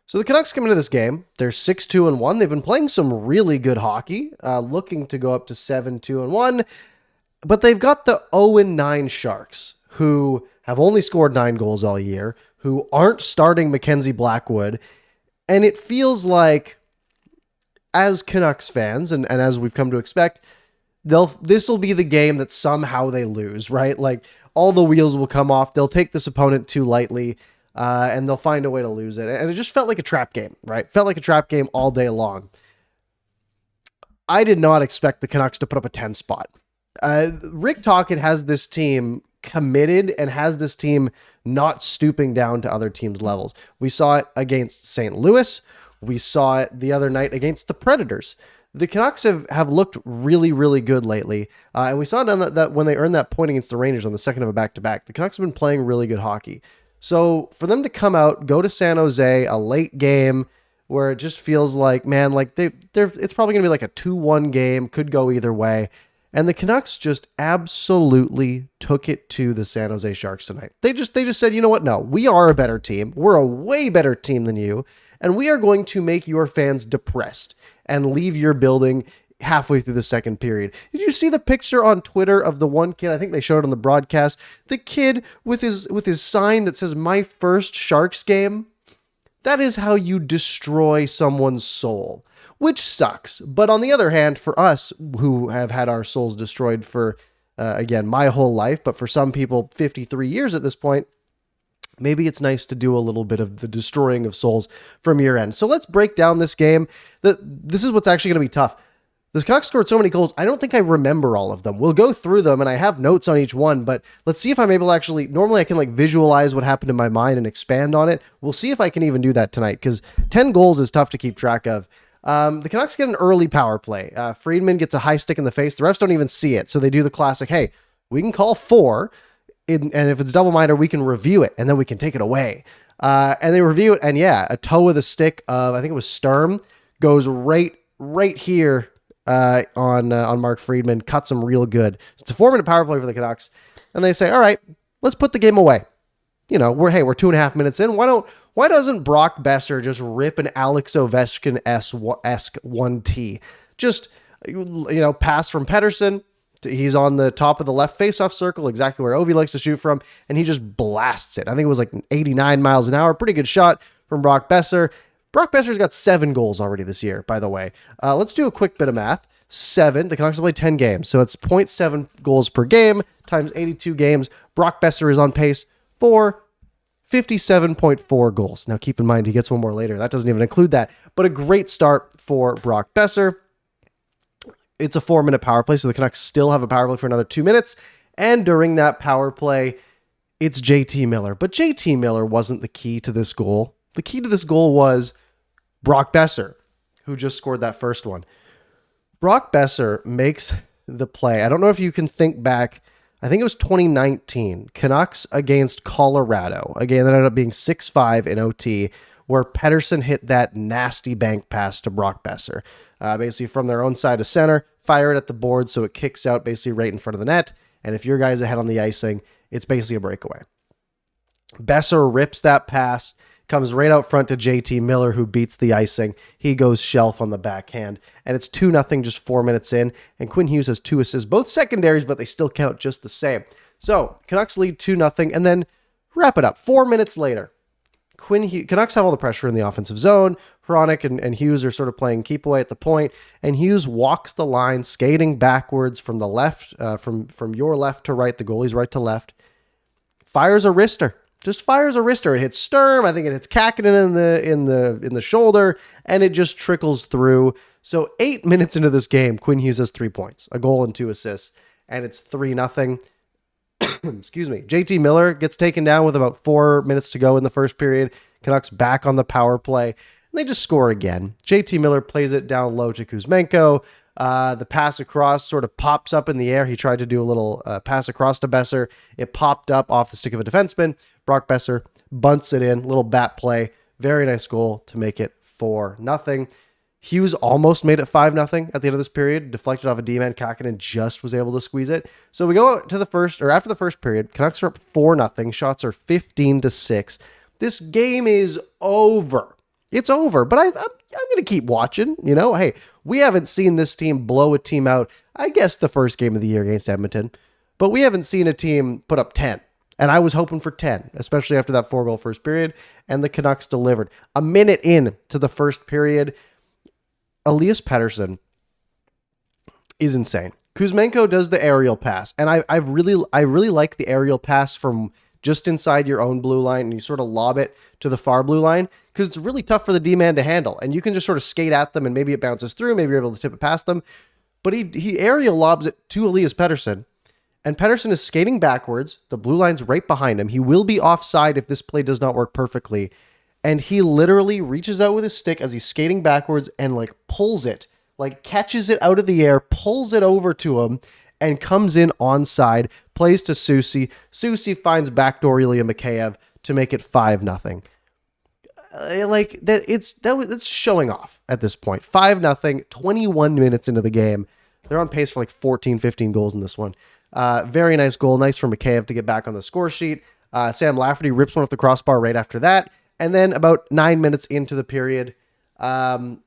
So the Canucks come into this game. They're 6-2-1. They've been playing some really good hockey, looking to go up to 7-2-1. But they've got the 0-9 Sharks, who have only scored 9 goals all year, who aren't starting Mackenzie Blackwood. And it feels like, as Canucks fans, and as we've come to expect, this will be the game that somehow they lose, right? Like, all the wheels will come off. They'll take this opponent too lightly, and they'll find a way to lose it. And it just felt like a trap game, right? Felt like a trap game all day long. I did not expect the Canucks to put up a 10 spot. Rick Tocchet has this team committed and has this team not stooping down to other teams' levels. We saw it against St. Louis. We saw it the other night against the Predators. The Canucks have looked really, really good lately. And we saw it that when they earned that point against the Rangers on the second of a back-to-back. The Canucks have been playing really good hockey. So for them to come out, go to San Jose, a late game where it just feels like, man, like it's probably going to be like a 2-1 game, could go either way. And the Canucks just absolutely took it to the San Jose Sharks tonight. They just said, you know what? No, we are a better team. We're a way better team than you. And we are going to make your fans depressed and leave your building halfway through the second period. Did you see the picture on Twitter of the one kid? I think they showed it on the broadcast. The kid with his sign that says, "My first Sharks game." That is how you destroy someone's soul, which sucks. But on the other hand, for us who have had our souls destroyed for, again, my whole life, but for some people, 53 years at this point, maybe it's nice to do a little bit of the destroying of souls from your end. So let's break down this game. This is what's actually going to be tough. The Canucks scored so many goals, I don't think I remember all of them. We'll go through them, and I have notes on each one, but let's see if I'm able to actually... Normally, I can visualize what happened in my mind and expand on it. We'll see if I can even do that tonight, because 10 goals is tough to keep track of. The Canucks get an early power play. Friedman gets a high stick in the face. The refs don't even see it, so they do the classic, hey, we can call 4, and if it's double-minded, we can review it, and then we can take it away. And they review it, and yeah, a toe with a stick of, I think it was Sturm, goes right here on Mark Friedman, cuts him real good. So it's a 4-minute power play for the Canucks, and they say, all right, let's put the game away. You know, we're 2.5 minutes in. Why doesn't Brock Boeser just rip an Alex Ovechkin-esque 1T? Just, pass from Pettersson. He's on the top of the left faceoff circle, exactly where Ovi likes to shoot from, and he just blasts it. I think it was like 89 miles an hour. Pretty good shot from Brock Boeser. Brock Boeser's got 7 goals already this year, by the way. Let's do a quick bit of math. 7. The Canucks have played 10 games, so it's 0.7 goals per game times 82 games. Brock Boeser is on pace for 57.4 goals. Now, keep in mind, he gets one more later. That doesn't even include that. But a great start for Brock Boeser. It's a 4-minute power play, so the Canucks still have a power play for another 2 minutes. And during that power play, it's JT Miller. But JT Miller wasn't the key to this goal. The key to this goal was Brock Boeser, who just scored that first one. Brock Boeser makes the play. I don't know if you can think back. I think it was 2019. Canucks against Colorado. Again, that ended up being 6-5 in OT, where Pettersson hit that nasty bank pass to Brock Boeser. Basically from their own side of center, fire it at the board so it kicks out basically right in front of the net. And if your guy's ahead on the icing, it's basically a breakaway. Boeser rips that pass, comes right out front to JT Miller, who beats the icing. He goes shelf on the backhand, and it's 2-0 just 4 minutes in, and Quinn Hughes has 2 assists, both secondaries, but they still count just the same. So, Canucks lead 2-0, and then wrap it up. 4 minutes later, Canucks have all the pressure in the offensive zone. Hronik and Hughes are sort of playing keep away at the point, and Hughes walks the line, skating backwards from the left, from your left to right, the goalie's right to left, fires a wrister. Just fires a wrister. It hits Sturm. I think it hits Kakinen in the shoulder, and it just trickles through. So 8 minutes into this game, Quinn Hughes has 3 points, a goal and 2 assists, and it's 3-0. Excuse me. JT Miller gets taken down with about 4 minutes to go in the first period. Canucks back on the power play, and they just score again. JT Miller plays it down low to Kuzmenko. The pass across sort of pops up in the air. He tried to do a little pass across to Boeser. It popped up off the stick of a defenseman. Brock Boeser bunts it in. Little bat play. Very nice goal to make it 4-0. Hughes almost made it 5-0 at the end of this period. Deflected off a D-man. Kakinen just was able to squeeze it. So we go to the first, or after the first period, Canucks are up 4-0. Shots are 15-6. This game is over. It's over. But I'm going to keep watching. Hey, we haven't seen this team blow a team out, I guess, the first game of the year against Edmonton. But we haven't seen a team put up 10. And I was hoping for 10, especially after that 4-goal first period. And the Canucks delivered. A minute in to the first period, Elias Pettersson is insane. Kuzmenko does the aerial pass. And I really like the aerial pass from just inside your own blue line, and you sort of lob it to the far blue line, because it's really tough for the D-man to handle. And you can just sort of skate at them, and maybe it bounces through. Maybe you're able to tip it past them. But he aerial lobs it to Elias Pettersson. And Pettersson is skating backwards. The blue line's right behind him. He will be offside if this play does not work perfectly. And he literally reaches out with his stick as he's skating backwards and pulls it, catches it out of the air, pulls it over to him, and comes in onside, plays to Soucy. Soucy finds backdoor Ilya Mikheyev to make it 5-0. It's showing off at this point. 5-0, 21 minutes into the game. They're on pace for 14, 15 goals in this one. Very nice goal. Nice for Mikheyev to get back on the score sheet. Sam Lafferty rips one off the crossbar right after that. And then about 9 minutes into the period, Elias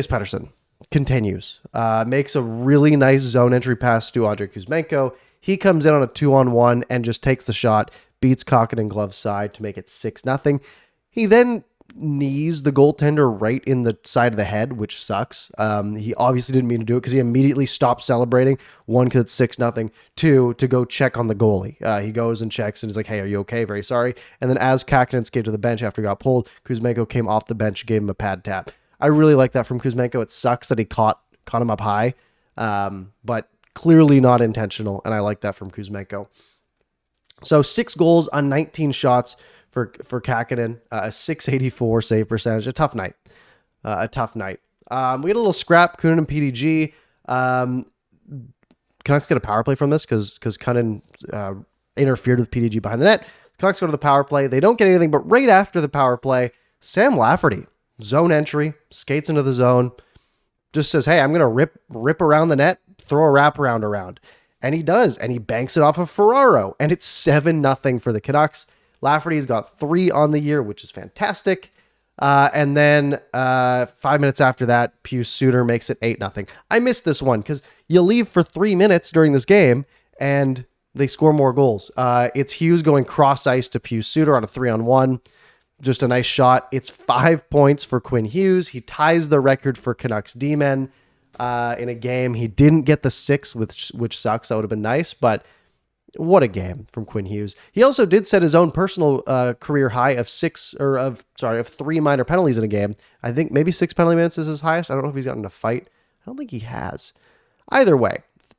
Pettersson continues. Makes a really nice zone entry pass to Andrei Kuzmenko. He comes in on a 2-on-1 and just takes the shot, beats Kakkonen Glove's side to make it 6-0. He then knees the goaltender right in the side of the head, which sucks. He obviously didn't mean to do it because he immediately stopped celebrating. 1, because it's 6-0. 2, to go check on the goalie. He goes and checks and is like, hey, are you okay? Very sorry. And then as Kakkonen skated to the bench after he got pulled, Kuzmenko came off the bench, gave him a pad tap. I really like that from Kuzmenko. It sucks that he caught him up high, but clearly not intentional, and I like that from Kuzmenko. So 6 goals on 19 shots for Kakkonen, a .684 save percentage. A tough night. We had a little scrap, Kunin and PDG. Canucks get a power play from this because Kunin interfered with PDG behind the net. Canucks go to the power play. They don't get anything, but right after the power play, Sam Lafferty, zone entry, skates into the zone, just says, hey, I'm going to rip around the net, throw a wraparound around. And he does, and he banks it off of Ferraro, and it's 7-0 for the Canucks. Lafferty's got 3 on the year, which is fantastic. And then 5 minutes after that, Pius Suter makes it 8-0. I missed this one because you leave for 3 minutes during this game, and they score more goals. It's Hughes going cross ice to Pius Suter on a 3-on-1. Just a nice shot. It's 5 points for Quinn Hughes. He ties the record for Canucks D-men in a game. He didn't get the 6, which sucks. That would have been nice, but what a game from Quinn Hughes. He also did set his own personal career high of 3 minor penalties in a game. I think maybe 6 penalty minutes is his highest. I don't know if he's gotten a fight. I don't think he has. Either way,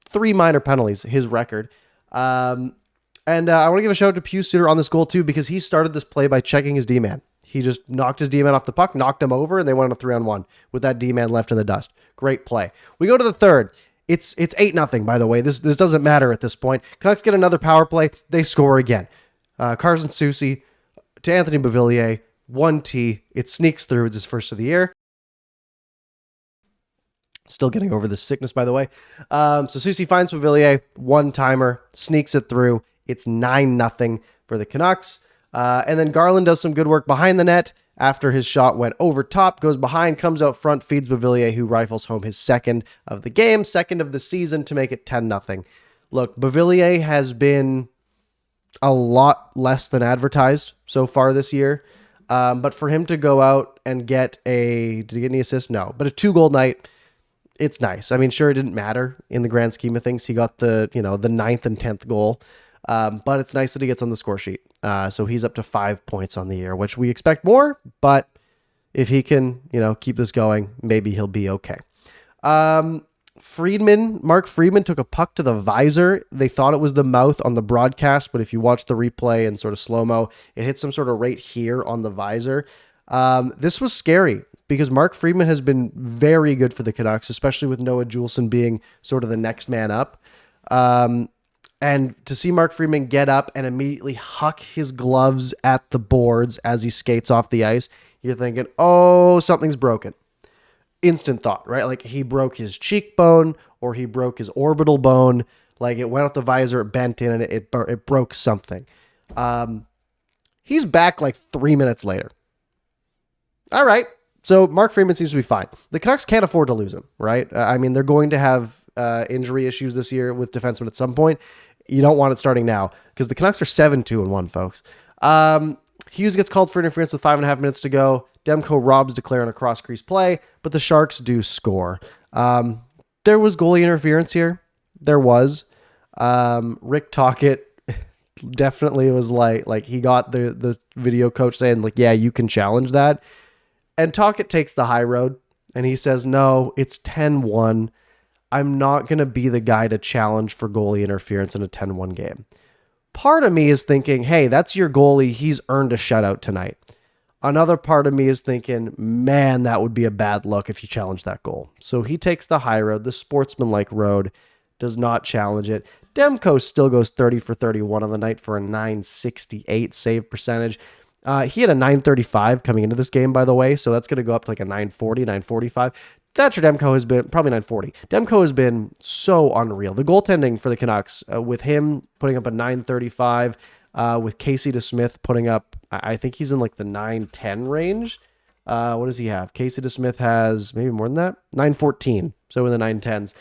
3 minor penalties, his record. And I want to give a shout out to Pius Suter on this goal too, because he started this play by checking his D-man. He just knocked his D-man off the puck, knocked him over, and they went on a 3-on-1 with that D-man left in the dust. Great play. We go to the third. It's 8-0, by the way. This doesn't matter at this point. Canucks get another power play. They score again. Carson Soucy to Anthony Beauvillier, 1T. It sneaks through. It's his first of the year. Still getting over this sickness, by the way. So Soucy finds Beauvillier, 1-timer, sneaks it through. It's 9-0 for the Canucks. And then Garland does some good work behind the net after his shot went over top, goes behind, comes out front, feeds Beauvillier, who rifles home his second of the game, second of the season to make it 10-0. Look, Beauvillier has been a lot less than advertised so far this year. But for him to go out and did he get any assists? No, but a 2-goal night, it's nice. I mean, sure, it didn't matter in the grand scheme of things. He got the 9th and 10th goal. But it's nice that he gets on the score sheet. So he's up to 5 points on the year, which we expect more, but if he can, keep this going, maybe he'll be okay. Mark Friedman took a puck to the visor. They thought it was the mouth on the broadcast, but if you watch the replay and sort of slow-mo, it hits some sort of right here on the visor. This was scary because Mark Friedman has been very good for the Canucks, especially with Noah Juleson being sort of the next man up. And to see Mark Friedman get up and immediately huck his gloves at the boards as he skates off the ice, you're thinking, oh, something's broken. Instant thought, right? Like he broke his cheekbone or he broke his orbital bone. Like it went off the visor, it bent in, and it broke something. He's back like 3 minutes later. All right. So Mark Freeman seems to be fine. The Canucks can't afford to lose him, right? I mean, they're going to have injury issues this year with defensemen at some point. You don't want it starting now because the Canucks are 7-2-1, folks. Hughes gets called for interference with 5.5 minutes to go. Demko robs Declare on a cross-crease play, but the Sharks do score. There was goalie interference here. There was. Rick Tocchet definitely was like he got the video coach saying, like, yeah, you can challenge that. And Tocchet takes the high road, and he says, no, it's 10-1. I'm not going to be the guy to challenge for goalie interference in a 10-1 game. Part of me is thinking, hey, that's your goalie. He's earned a shutout tonight. Another part of me is thinking, man, that would be a bad look if you challenge that goal. So he takes the high road, the sportsmanlike road, does not challenge it. Demko still goes 30 for 31 on the night for a .968 save percentage. He had a .935 coming into this game, by the way, so that's going to go up to like a .940, .945. Thatcher Demko has been, probably .940. Demko has been so unreal. The goaltending for the Canucks, with him putting up a .935, with Casey DeSmith putting up, I think he's in like the .910 range. What does he have? Casey DeSmith has maybe more than that? .914, so in the .910s.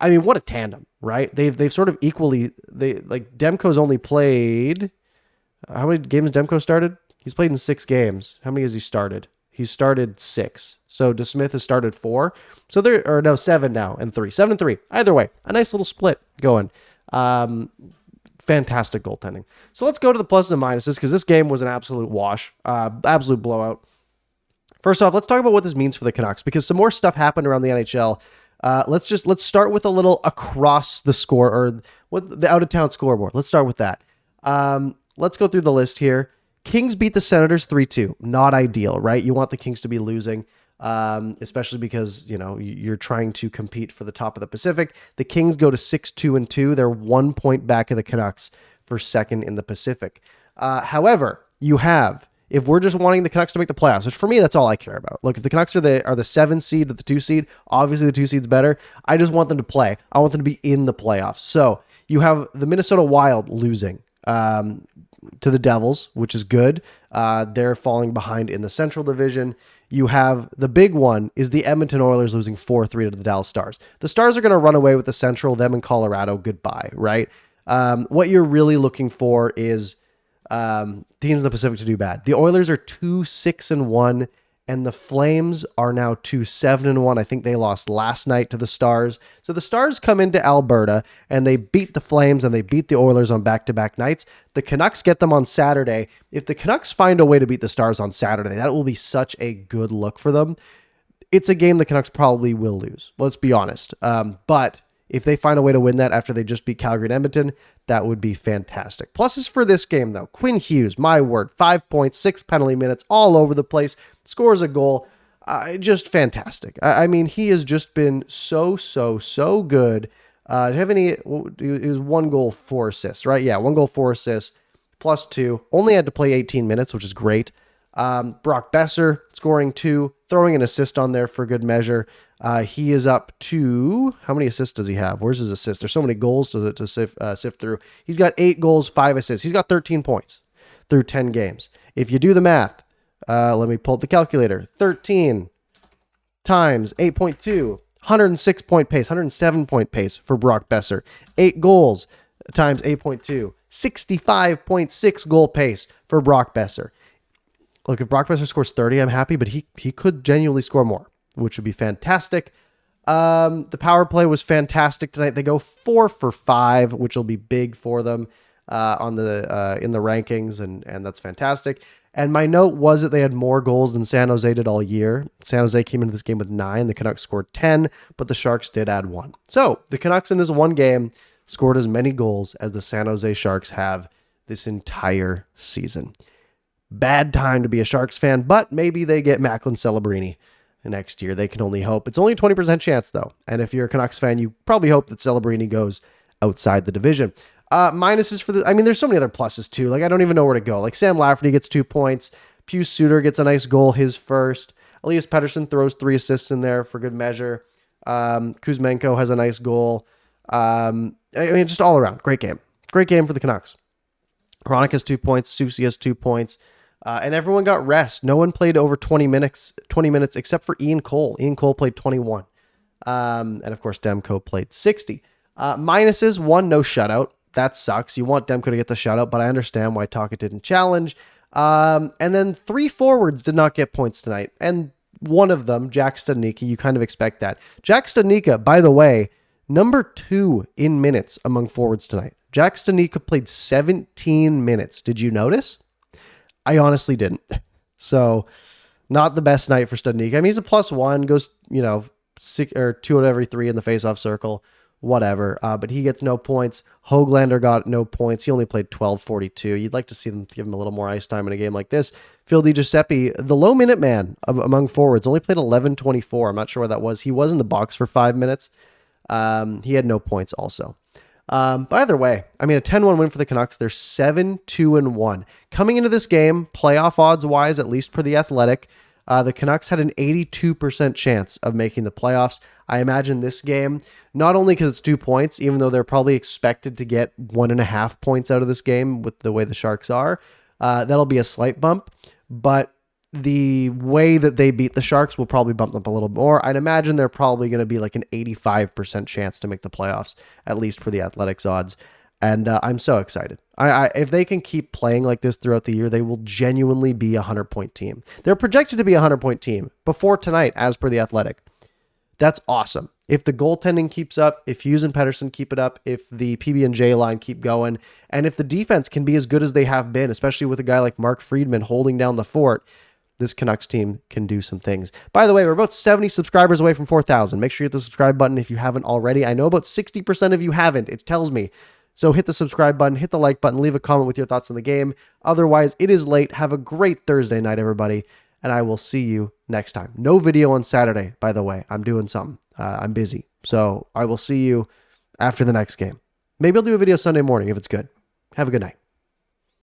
I mean, what a tandem, right? They've sort of equally, like Demko's only played, how many games Demko started? He's played in 6 games. How many has he started? He's started 6. So DeSmith has started 4. So there, or no, 7 now and 3. 7 and 3. Either way, a nice little split going. Fantastic goaltending. So let's go to the pluses and minuses because this game was an absolute wash, absolute blowout. First off, let's talk about what this means for the Canucks because some more stuff happened around the NHL. Let's start with a little across the score or what the out of town scoreboard. Let's start with that. Let's go through the list here. Kings beat the Senators 3-2. Not ideal, right? You want the Kings to be losing, especially because, you know, you're trying to compete for the top of the Pacific. The Kings go to 6-2-2. They're 1 point back of the Canucks for second in the Pacific. However, you have, if we're just wanting the Canucks to make the playoffs, which for me, that's all I care about. Look, if the Canucks are the 7 seed or the 2 seed, obviously the 2 seed's better. I just want them to play. I want them to be in the playoffs. So you have the Minnesota Wild losing to the Devils, which is good. They're falling behind in the Central Division. You have the big one is the Edmonton Oilers losing 4-3 to the Dallas Stars. The Stars are going to run away with the Central, them in Colorado. Goodbye, right? What you're really looking for is teams in the Pacific to do bad. The Oilers are 2-6-1, and the Flames are now 2-7-1. I think they lost last night to the Stars. So the Stars come into Alberta, and they beat the Flames, and they beat the Oilers on back-to-back nights. The Canucks get them on Saturday. If the Canucks find a way to beat the Stars on Saturday, that will be such a good look for them. It's a game the Canucks probably will lose. Let's be honest. But if they find a way to win that after they just beat Calgary and Edmonton, that would be fantastic. Pluses for this game, though. Quinn Hughes, my word, 5 points, 6 penalty minutes, all over the place, scores a goal. Just fantastic. I mean, he has just been so good. Do you have any? It was 1 goal, 4 assists, right? Yeah, 1 goal, 4 assists, +2. Only had to play 18 minutes, which is great. Brock Boeser scoring 2, throwing an assist on there for good measure. He is up to, how many assists does he have? Where's his assist? There's so many goals to sift through. He's got 8 goals, 5 assists. He's got 13 points through 10 games. If you do the math, let me pull up the calculator. 13 times 8.2, 106 point pace, 107 point pace for Brock Boeser. 8 goals times 8.2, 65.6 goal pace for Brock Boeser. Look, if Brock Boeser scores 30, I'm happy, but he could genuinely score more, which would be fantastic. The power play was fantastic tonight. They go 4 for 5, which will be big for them in the rankings, and that's fantastic. And my note was that they had more goals than San Jose did all year. San Jose came into this game with 9. The Canucks scored 10, but the Sharks did add 1. So the Canucks in this one game scored as many goals as the San Jose Sharks have this entire season. Bad time to be a Sharks fan, but maybe they get Macklin Celebrini next year. They can only hope. It's only a 20% chance, though. And if you're a Canucks fan, you probably hope that Celebrini goes outside the division. Minuses for the... I mean, there's so many other pluses, too. Like, I don't even know where to go. Like, Sam Lafferty gets 2 points. Pius Suter gets a nice goal, his first. Elias Pettersson throws 3 assists in there for good measure. Kuzmenko has a nice goal. I mean, just all around. Great game. Great game for the Canucks. Hronik has 2 points. Soucy has 2 points. And everyone got rest. No one played over 20 minutes except for Ian Cole. Ian Cole played 21. And of course, Demko played 60. Minuses, 1 no shutout. That sucks. You want Demko to get the shutout, but I understand why Taka didn't challenge. And then 3 forwards did not get points tonight. And one of them, Jack Studnicka, you kind of expect that. Jack Studnicka, by the way, number 2 in minutes among forwards tonight. Jack Studnicka played 17 minutes. Did you notice? I honestly didn't. So, not the best night for Studnicka. I mean, he's a +1, goes, 2 out of every 3 in the faceoff circle, whatever. But he gets no points. Höglander got no points. He only played 12:42. You'd like to see them give him a little more ice time in a game like this. Phil DiGiuseppe, the low minute man among forwards, only played 11:24. I'm not sure what that was. He was in the box for 5 minutes. He had no points also. But either way, I mean, a 10-1 win for the Canucks. They're 7-2-1. Coming into this game, playoff odds-wise, at least per The Athletic, the Canucks had an 82% chance of making the playoffs. I imagine this game, not only because it's 2 points, even though they're probably expected to get 1.5 points out of this game with the way the Sharks are, that'll be a slight bump, but the way that they beat the Sharks will probably bump them up a little more. I'd imagine they're probably going to be like an 85% chance to make the playoffs, at least for the Athletics odds. And I'm so excited. If they can keep playing like this throughout the year, they will genuinely be a 100-point team. They're projected to be a 100-point team before tonight, as per The Athletic. That's awesome. If the goaltending keeps up, if Hughes and Pettersson keep it up, if the PB&J line keep going, and if the defense can be as good as they have been, especially with a guy like Mark Friedman holding down the fort, this Canucks team can do some things. By the way, we're about 70 subscribers away from 4,000. Make sure you hit the subscribe button if you haven't already. I know about 60% of you haven't. It tells me. So hit the subscribe button, hit the like button, leave a comment with your thoughts on the game. Otherwise, it is late. Have a great Thursday night, everybody, and I will see you next time. No video on Saturday, by the way. I'm doing something. I'm busy. So I will see you after the next game. Maybe I'll do a video Sunday morning if it's good. Have a good night.